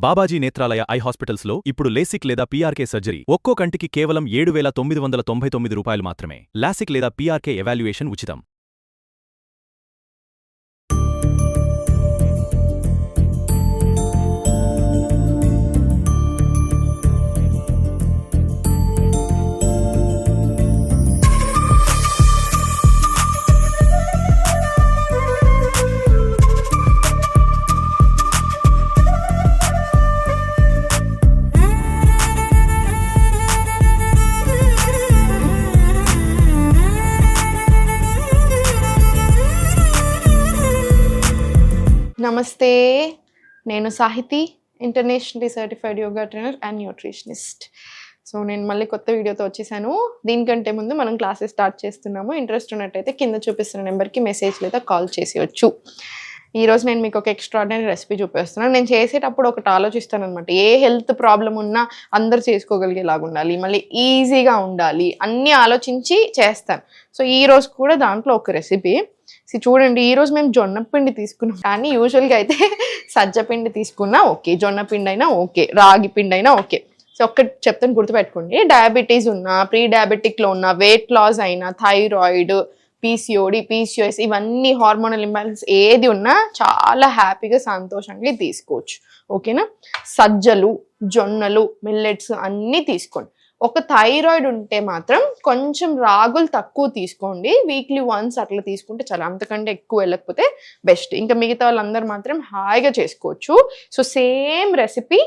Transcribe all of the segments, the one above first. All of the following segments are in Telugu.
బాబాజీ నేత్రాలయ ఐ హాస్పిటల్స్లో ఇప్పుడు లేసిక్ లేదా పీఆర్కే సర్జరీ ఒక్కో కంటికి కేవలం 7,999 రూపాయలు మాత్రమే. లాసిక్ లేదా పీఆర్కే ఎవాల్యుయేషన్ ఉచితం. నమస్తే, నేను Sahithi, internationally certified yoga trainer and nutritionist. So నేను మళ్ళీ కొత్త వీడియోతో వచ్చేసాను. దీనికంటే ముందు మనం క్లాసెస్ స్టార్ట్ చేస్తున్నాము. ఇంట్రెస్ట్ ఉన్నట్టయితే కింద చూపిస్తున్న నెంబర్కి మెసేజ్ లేదా కాల్ చేసేయచ్చు. ఈరోజు నేను మీకు ఒక ఎక్స్ట్రాడినరీ రెసిపీ చూపిస్తున్నాను. నేను చేసేటప్పుడు ఒకటి ఆలోచిస్తాను అనమాట. ఏ హెల్త్ ప్రాబ్లం ఉన్నా అందరు చేసుకోగలిగేలాగా ఉండాలి, మళ్ళీ ఈజీగా ఉండాలి, అన్నీ ఆలోచించి చేస్తాను. సో ఈరోజు కూడా దాంట్లో ఒక రెసిపీ చూడండి. ఈరోజు మేము జొన్న పిండి తీసుకున్నాం, కానీ యూజువల్గా అయితే సజ్జ పిండి తీసుకున్నా ఓకే, జొన్న పిండి అయినా ఓకే, రాగి పిండి అయినా ఓకే. సో ఒక్కటి చెప్తాను, గుర్తుపెట్టుకోండి. డయాబెటీస్ ఉన్నా, ప్రీ డయాబెటిక్లో ఉన్న, వెయిట్ లాస్ అయినా, థైరాయిడ్, పీసీఓడి, పీసీఓఎస్, ఇవన్నీ హార్మోనల్ ఇంబ్యాలెన్స్ ఏది ఉన్నా చాలా హ్యాపీగా సంతోషంగా తీసుకోవచ్చు. ఓకేనా? సజ్జలు, జొన్నలు, మిల్లెట్స్ అన్నీ తీసుకోండి. ఒక థైరాయిడ్ ఉంటే మాత్రం కొంచెం రాగులు తక్కువ తీసుకోండి. వీక్లీ వన్స్ అట్లా తీసుకుంటే చాలా, అంతకంటే ఎక్కువ వెళ్ళకపోతే బెస్ట్. ఇంకా మిగతా వాళ్ళందరూ మాత్రం హాయిగా చేసుకోవచ్చు. సో సేమ్ రెసిపీ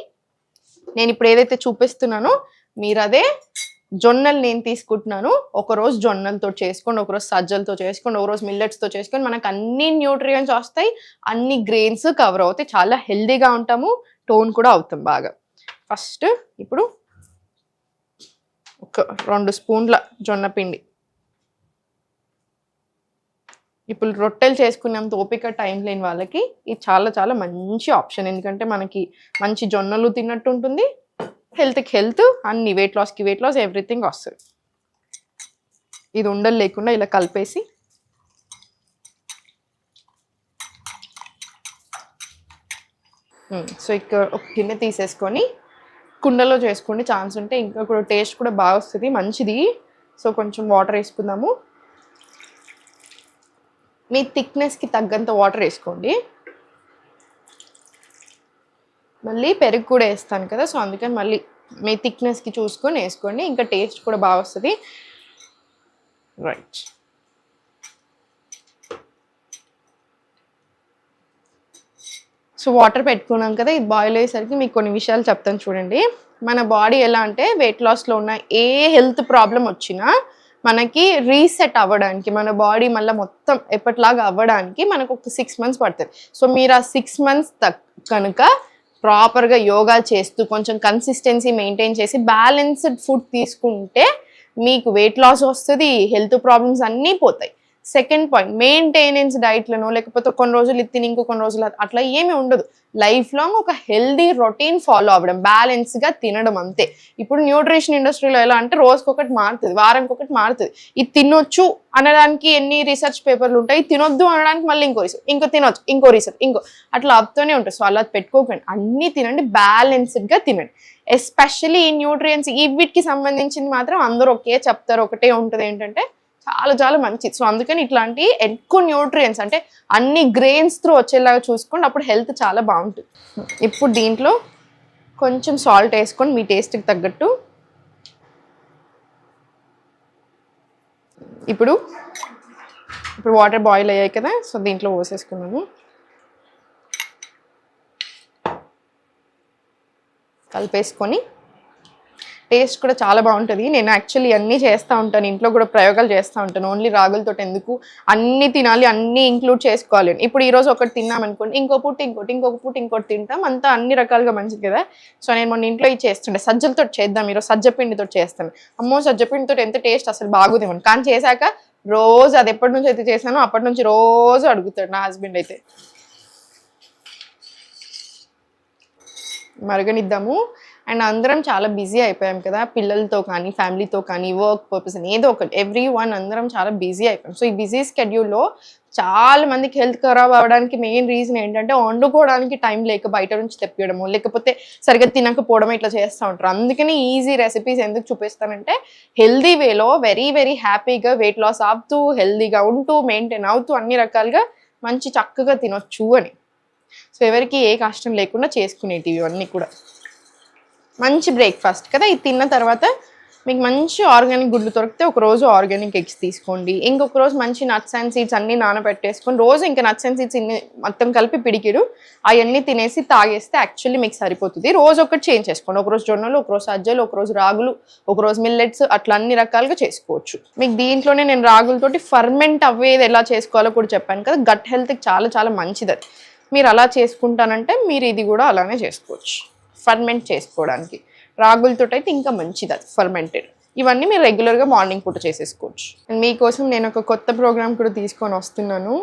నేను ఇప్పుడు ఏదైతే చూపిస్తున్నానో మీరు అదే జొన్నలు నేను తీసుకుంటున్నాను. ఒకరోజు జొన్నలతో చేసుకోండి, ఒకరోజు సజ్జలతో చేసుకోండి, ఒకరోజు మిల్లెట్స్తో చేసుకోండి. మనకు అన్ని న్యూట్రియంట్స్ వస్తాయి, అన్ని గ్రెయిన్స్ కవర్ అవుతాయి, చాలా హెల్దీగా ఉంటాము, టోన్ కూడా అవుతాం బాగా. ఫస్ట్ ఇప్పుడు ఒక 2 స్పూన్ల జొన్న పిండి. ఇప్పుడు రొట్టెలు చేసుకునేంత ఓపిక టైం లేని వాళ్ళకి ఇది చాలా చాలా మంచి ఆప్షన్. ఎందుకంటే మనకి మంచి జొన్నలు తిన్నట్టు ఉంటుంది, హెల్త్కి హెల్త్, అన్ని వెయిట్ లాస్ ఎవ్రీథింగ్ వస్తుంది. ఇది ఉండలు లేకుండా ఇలా కలిపేసి సో ఇక్కడ ఒక గిన్నె తీసేసుకొని కుండలో చేసుకోండి. ఛాన్స్ ఉంటే ఇంకా కూడా టేస్ట్ కూడా బాగా వస్తుంది, మంచిది. సో కొంచెం వాటర్ వేసుకుందాము. మీ థిక్నెస్కి తగ్గంత వాటర్ వేసుకోండి. మళ్ళీ పెరుగు కూడా వేస్తాను కదా, సో అందుకని మళ్ళీ మీ థిక్నెస్కి చూసుకొని వేసుకోండి, ఇంకా టేస్ట్ కూడా బాగా వస్తుంది. రైట్, సో వాటర్ పెట్టుకున్నాం కదా, ఇది బాయిల్ అయ్యేసరికి మీకు కొన్ని విషయాలు చెప్తాను చూడండి. మన బాడీ ఎలా అంటే వెయిట్ లాస్లో ఉన్న ఏ హెల్త్ ప్రాబ్లం వచ్చినా మనకి రీసెట్ అవ్వడానికి, మన బాడీ మళ్ళీ మొత్తం ఎప్పటిలాగా అవ్వడానికి మనకు ఒక 6 months పడుతుంది. సో మీరు ఆ 6 months కనుక ప్రాపర్గా యోగా చేస్తూ కొంచెం కన్సిస్టెన్సీ మెయింటైన్ చేసి బ్యాలెన్స్డ్ ఫుడ్ తీసుకుంటే మీకు వెయిట్ లాస్ వస్తుంది, హెల్త్ ప్రాబ్లమ్స్ అన్నీ పోతాయి. సెకండ్ పాయింట్, మెయింటెనెన్స్ డైట్లను లేకపోతే కొన్ని రోజులు ఇది తిని ఇంకో కొన్ని రోజులు అట్లా ఏమీ ఉండదు. లైఫ్ లాంగ్ ఒక హెల్దీ రొటీన్ ఫాలో అవ్వడం, బ్యాలెన్స్గా తినడం, అంతే. ఇప్పుడు న్యూట్రిషన్ ఇండస్ట్రీలో ఎలా అంటే రోజుకొకటి మారుతుంది, వారానికి ఒకటి మారుతుంది. ఇది తినొచ్చు అనడానికి ఎన్ని రీసెర్చ్ పేపర్లు ఉంటాయి, తినొద్దు అనడానికి మళ్ళీ ఇంకో రీసెర్చ్, ఇంకో తినొచ్చు ఇంకో రీసెర్చ్, ఇంకో అట్లా అవుతూనే ఉంటుంది. సో అలా పెట్టుకోకండి, అన్నీ తినండి, బ్యాలెన్స్డ్గా తినండి. ఎస్పెషల్లీ ఈ న్యూట్రియంట్స్ ఈ వీటికి సంబంధించింది మాత్రం అందరూ ఒకే చెప్తారు, ఒకటే ఉంటుంది, ఏంటంటే చాలా చాలా మంచిది. సో అందుకని ఇట్లాంటి ఎక్కువ న్యూట్రియంట్స్ అంటే అన్ని గ్రెయిన్స్ త్రూ వచ్చేలాగా చూసుకోండి, అప్పుడు హెల్త్ చాలా బాగుంటుంది. ఇప్పుడు దీంట్లో కొంచెం సాల్ట్ వేసుకొని మీ టేస్ట్కి తగ్గట్టు. ఇప్పుడు వాటర్ బాయిల్ అయ్యాయి కదా, సో దీంట్లో పోసేసుకున్నాను. కలిపేసుకొని టేస్ట్ కూడా చాలా బాగుంటుంది. నేను యాక్చువల్లీ అన్నీ చేస్తూ ఉంటాను, ఇంట్లో కూడా ప్రయోగాలు చేస్తూ ఉంటాను. ఓన్లీ రాగులతో ఎందుకు, అన్నీ తినాలి, అన్నీ ఇంక్లూడ్ చేసుకోవాలి. ఇప్పుడు ఈరోజు ఒకటి తిన్నామనుకోండి, ఇంకో పూట ఇంకోటి తింటాం, అంతా అన్ని రకాలుగా మంచిది కదా. సో నేను మొన్న ఇంట్లో ఇది చేస్తుండే, సజ్జలతో చేద్దాం, ఈరోజు సజ్జపిండితో చేస్తాను. అమ్మో, సజ్జపిండితో ఎంత టేస్ట్, అసలు బాగుదేమో. కానీ చేశాక రోజు, అది ఎప్పటి నుంచి అయితే చేశానో అప్పటి నుంచి రోజు అడుగుతాడు నా హస్బెండ్ అయితే. మరగనిద్దాము. అండ్ అందరం చాలా బిజీ అయిపోయాం కదా, పిల్లలతో కానీ ఫ్యామిలీతో కానీ వర్క్ పర్పస్ అని ఏదో ఒకటి, ఎవ్రీ వన్ అందరం చాలా బిజీ అయిపోయాం. సో ఈ బిజీ స్కెడ్యూల్లో చాలా మందికి హెల్త్ ఖరాబ్ అవ్వడానికి మెయిన్ రీజన్ ఏంటంటే వండుకోవడానికి టైం లేక బయట నుంచి తెప్పియడము, లేకపోతే సరిగ్గా తినకపోవడం ఇట్లా చేస్తూ ఉంటారు. అందుకని ఈజీ రెసిపీస్ ఎందుకు చూపిస్తానంటే హెల్దీ వేలో వెరీ వెరీ హ్యాపీగా వెయిట్ లాస్ అవుతూ హెల్దీగా ఉంటూ మెయింటైన్ అవుతూ అన్ని రకాలుగా మంచి చక్కగా తినొచ్చు అని. సో ఎవరికి ఏ కష్టం లేకుండా చేసుకునేటివి అన్నీ కూడా. మంచి బ్రేక్ఫాస్ట్ కదా. ఇది తిన్న తర్వాత మీకు మంచి ఆర్గానిక్ గుడ్లు దొరికితే ఒకరోజు ఆర్గానిక్ ఎగ్స్ తీసుకోండి, ఇంకొక రోజు మంచి నట్స్ అండ్ సీడ్స్ అన్నీ నానబెట్టేసుకొని రోజు ఇంకా నట్స్ అండ్ సీడ్స్ మొత్తం కలిపి పిడికిడు అవన్నీ తినేసి తాగేస్తే యాక్చువల్లీ మీకు సరిపోతుంది. రోజు ఒకటి చేంజ్ చేసుకోండి, ఒకరోజు జొన్నలు, ఒకరోజు సజ్జలు, ఒకరోజు రాగులు, ఒకరోజు మిల్లెట్స్, అట్లా అన్ని రకాలుగా చేసుకోవచ్చు. మీకు దీంట్లోనే నేను రాగులతోటి ఫర్మెంట్ అవ్వేది ఎలా చేసుకోవాలో కూడా చెప్పాను కదా. గట్ హెల్త్కి చాలా చాలా మంచిది అది. మీరు అలా చేసుకుంటానంటే మీరు ఇది కూడా అలానే చేసుకోవచ్చు ఫర్మెంట్ చేసుకోవడానికి. రాగులతో అయితే ఇంకా మంచిది అది ఫర్మెంటెడ్. ఇవన్నీ మీరు రెగ్యులర్గా మార్నింగ్ పూట చేసేసుకోవచ్చు. అండ్ మీకోసం నేను ఒక కొత్త ప్రోగ్రామ్ కూడా తీసుకొని వస్తున్నాను.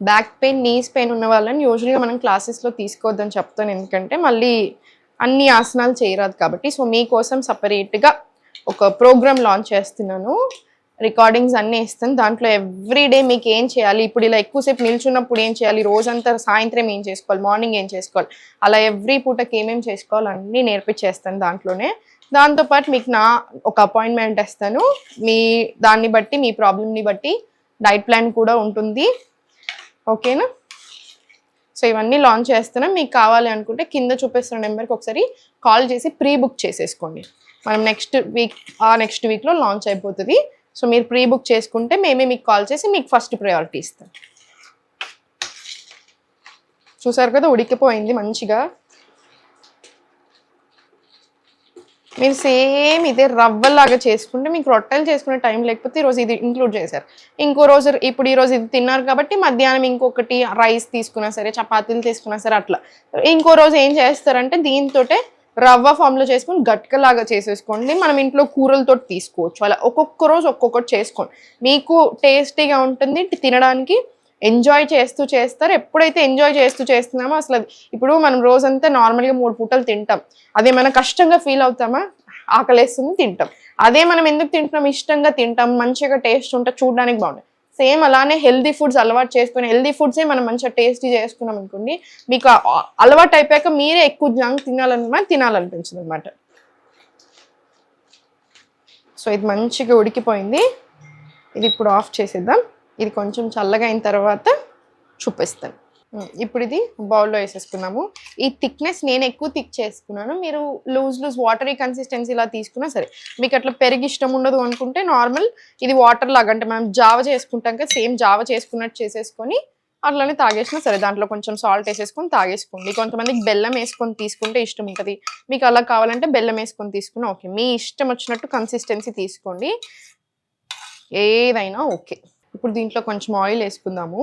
బ్యాక్ పెయిన్, నీస్ పెయిన్ ఉన్న వాళ్ళని యూజువల్గా మనం క్లాసెస్లో తీసుకోవద్దని చెప్తాను, ఎందుకంటే మళ్ళీ అన్ని ఆసనాలు చేయరాదు కాబట్టి. సో మీకోసం సపరేట్గా ఒక ప్రోగ్రామ్ లాంచ్ చేస్తున్నాను. రికార్డింగ్స్ అన్నీ ఇస్తాను. దాంట్లో ఎవ్రీడే మీకు ఏం చేయాలి, ఇప్పుడు ఇలా ఎక్కువసేపు నిల్చున్నప్పుడు ఏం చేయాలి, రోజంతా సాయంత్రం ఏం చేసుకోవాలి, మార్నింగ్ ఏం చేసుకోవాలి, అలా ఎవ్రీ పూటకి ఏమేమి చేసుకోవాలి అన్నీ నేర్పించేస్తాను దాంట్లోనే. దాంతోపాటు మీకు నా ఒక అపాయింట్మెంట్ ఇస్తాను. మీ దాన్ని బట్టి మీ ప్రాబ్లమ్ని బట్టి డైట్ ప్లాన్ కూడా ఉంటుంది. ఓకేనా. సో ఇవన్నీ లాంచ్ చేస్తాను. మీకు కావాలి అనుకుంటే కింద చూపిస్తున్న నెంబర్కి ఒకసారి కాల్ చేసి ప్రీ బుక్ చేసేసుకోండి. మనం నెక్స్ట్ వీక్లో లాంచ్ అయిపోతుంది. సో మీరు ప్రీ బుక్ చేసుకుంటే మేమే మీకు కాల్ చేసి మీకు ఫస్ట్ ప్రయారిటీ ఇస్తాం. చూసారు కదా ఉడికిపోయింది మంచిగా. మీరు సేమ్ ఇదే రవ్వలాగా చేసుకుంటే మీకు రొట్టెలు చేసుకునే టైం లేకపోతే ఈరోజు ఇది ఇంక్లూడ్ చేశారు, ఇంకో రోజు ఇప్పుడు ఈరోజు ఇది తిన్నారు కాబట్టి మధ్యాహ్నం ఇంకొకటి రైస్ తీసుకున్నా సరే, చపాతీలు తీసుకున్నా సరే, అట్లా ఇంకో రోజు ఏం చేస్తారంటే దీంతో రవ్వ ఫామ్లో చేసుకొని గట్కలాగా చేసేసుకోండి. మనం ఇంట్లో కూరలతో తీసుకోవచ్చు. అలా ఒక్కొక్క రోజు ఒక్కొక్కటి చేసుకోండి, మీకు టేస్టీగా ఉంటుంది, తినడానికి ఎంజాయ్ చేస్తూ చేస్తారు. ఎప్పుడైతే ఎంజాయ్ చేస్తూ చేస్తున్నామో అసలు ఇప్పుడు మనం రోజంతా నార్మల్గా 3 పూటలు తింటాం, అదే మనం కష్టంగా ఫీల్ అవుతామా, ఆకలేస్తుంది తింటాం. అదే మనం ఎందుకు తింటున్నాం, ఇష్టంగా తింటాం, మంచిగా టేస్ట్ ఉంటే చూడడానికి బాగుంటుంది. సేమ్ అలానే హెల్దీ ఫుడ్స్ అలవాటు చేసుకుని హెల్దీ ఫుడ్సే మనం మంచిగా టేస్టీ చేసుకున్నాం అనుకోండి, మీకు అలవాటు అయిపోయాక మీరే ఎక్కువ జంక్ తినాలనిపించదు అనమాట. సో ఇది మంచిగా ఉడికిపోయింది. ఇది ఇప్పుడు ఆఫ్ చేసేద్దాం. ఇది కొంచెం చల్లగా అయిన తర్వాత చూపిస్తాను. ఇప్పుడు ఇది బౌల్లో వేసేసుకున్నాము. ఈ థిక్నెస్ నేను ఎక్కువ థిక్ చేసుకున్నాను, మీరు లూజ్ వాటరీ కన్సిస్టెన్సీ ఇలా తీసుకున్నా సరే. మీకు అట్లా పెరిగి ఇష్టం ఉండదు అనుకుంటే నార్మల్ ఇది వాటర్ లాగా, అంటే మనం జావ చేసుకుంటాం కదా, సేమ్ జావ చేసుకున్నట్టు చేసేసుకొని అట్లానే తాగేసినా సరే. దాంట్లో కొంచెం సాల్ట్ వేసేసుకొని తాగేసుకోండి. కొంతమందికి బెల్లం వేసుకొని తీసుకుంటే ఇష్టం ఉంటుంది, మీకు అలా కావాలంటే బెల్లం వేసుకొని తీసుకున్నా ఓకే. మీ ఇష్టం వచ్చినట్టు కన్సిస్టెన్సీ తీసుకోండి, ఏదైనా ఓకే. ఇప్పుడు దీంట్లో కొంచెం ఆయిల్ వేసుకుందాము.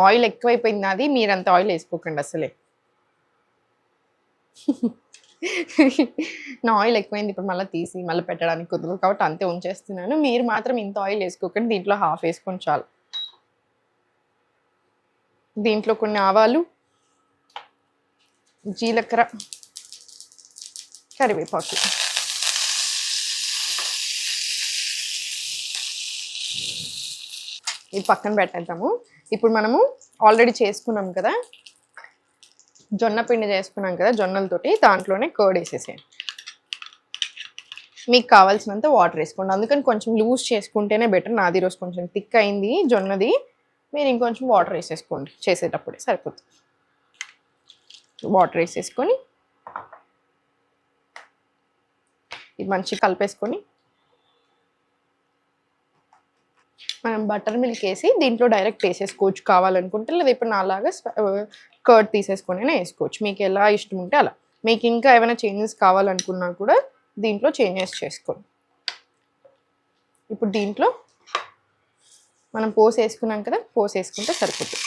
ఆయిల్ ఎక్కువైపోయింది అది, మీరంత ఆయిల్ వేసుకోకండి అసలే. నా ఆయిల్ ఎక్కువైంది, ఇప్పుడు మళ్ళీ తీసి మళ్ళీ పెట్టడానికి కుదరదు కాబట్టి అంతే ఉంచేస్తున్నాను. మీరు మాత్రం ఇంత ఆయిల్ వేసుకోకండి, దీంట్లో హాఫ్ వేసుకొని చాలు. దీంట్లో కొన్ని ఆవాలు, జీలకర్ర, కరివేపాకు, ఇది పక్కన పెట్టేద్దాము. ఇప్పుడు మనము ఆల్రెడీ చేసుకున్నాం కదా, జొన్న పిండి చేసుకున్నాం కదా జొన్నలతోటి, దాంట్లోనే కర్డ్ వేసేసేయండి. మీకు కావాల్సినంత వాటర్ వేసుకోండి, అందుకని కొంచెం లూజ్ చేసుకుంటేనే బెటర్. నాది ఈరోజు కొంచెం థిక్ అయింది జొన్నది, మీరు ఇంకొంచెం వాటర్ వేసేసుకోండి, చేసేటప్పుడే సరిపోతుంది. వాటర్ వేసేసుకొని ఇది మంచిగా కలిపేసుకొని మనం బటర్ మిల్క్ వేసి దీంట్లో డైరెక్ట్ వేసేసుకోవచ్చు కావాలనుకుంటే, లేదా ఇప్పుడు నాలాగా కర్డ్ తీసేసుకొని వేసుకోవచ్చు, మీకు ఎలా ఇష్టం ఉంటే అలా. మీకు ఇంకా ఏమైనా చేంజెస్ కావాలనుకున్నా కూడా దీంట్లో చేంజెస్ చేసుకోండి. ఇప్పుడు దీంట్లో మనం పోసేసుకున్నాం కదా, పోసేసుకుంటే సరిపోతుంది.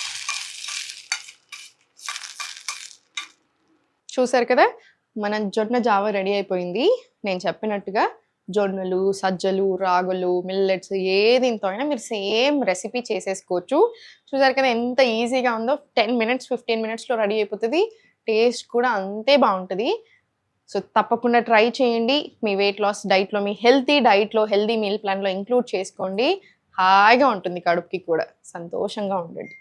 చూసారు కదా మన జొన్న జావ రెడీ అయిపోయింది. నేను చెప్పినట్టుగా జొన్నలు, సజ్జలు, రాగులు, మిల్లెట్స్ ఏదింతో అయినా మీరు సేమ్ రెసిపీ చేసేసుకోవచ్చు. చూసారు కదా ఎంత ఈజీగా ఉందో, 10 minutes 15 minutesలో రెడీ అయిపోతుంది. టేస్ట్ కూడా అంతే బాగుంటుంది. సో తప్పకుండా ట్రై చేయండి. మీ వెయిట్ లాస్ డైట్లో, మీ హెల్తీ డైట్లో, హెల్తీ మీల్ ప్లాన్లో ఇంక్లూడ్ చేసుకోండి. హాయిగా ఉంటుంది కడుపుకి కూడా, సంతోషంగా ఉండండి.